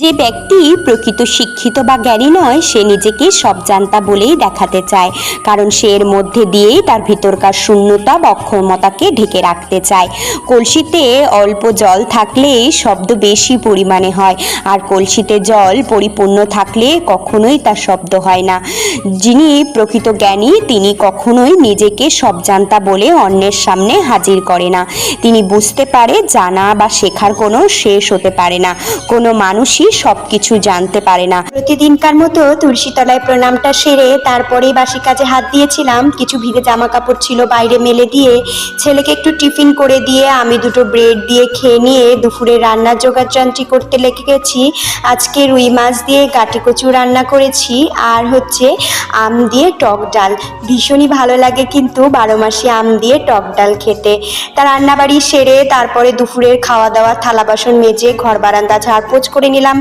যে ব্যক্তি প্রকৃত শিক্ষিত বা জ্ঞানী নয় সে নিজেকে সব জানতা বলেই দেখাতে চায়, কারণ সে এর মধ্যে দিয়েই তার ভিতরকার শূন্যতা বা অক্ষমতাকে ঢেকে রাখতে চায়। কলসিতে অল্প জল থাকলে শব্দ বেশি পরিমাণে হয়, আর কলসিতে জল পরিপূর্ণ থাকলে কখনোই তার শব্দ হয় না। যিনি প্রকৃত জ্ঞানী তিনি কখনোই নিজেকে সব জানতা বলে অন্যের সামনে হাজির করে না। তিনি বুঝতে পারে জানা বা শেখার কোনো শেষ হতে পারে না, কোনো মানুষই সব কিছু জানতে পারে না। প্রতিদিনকার মতো তুলসীতলায় প্রণামটা সেরে তারপরেই বাসি কাজে হাত দিয়েছিলাম। কিছু ভিজে জামা কাপড় ছিল বাইরে মেলে দিয়ে, ছেলেকে একটু টিফিন করে দিয়ে আমি দুটো ব্রেড দিয়ে খেয়ে নিয়ে দুপুরে রান্নার জোগাড়যন্ত্রী করতে লেগে গেছি। আজকে রুই মাছ দিয়ে গাটি কচু রান্না করেছি, আর হচ্ছে আম দিয়ে টক ডাল। ভীষণই ভালো লাগে কিন্তু 12 মাসে আম দিয়ে টক ডাল খেতে। তা রান্নাবাড়ি সেরে তারপরে দুপুরের খাওয়া দাওয়া থালা বাসন মেজে ঘর বারান্দা ঝাড়পোছ করে নিলাম।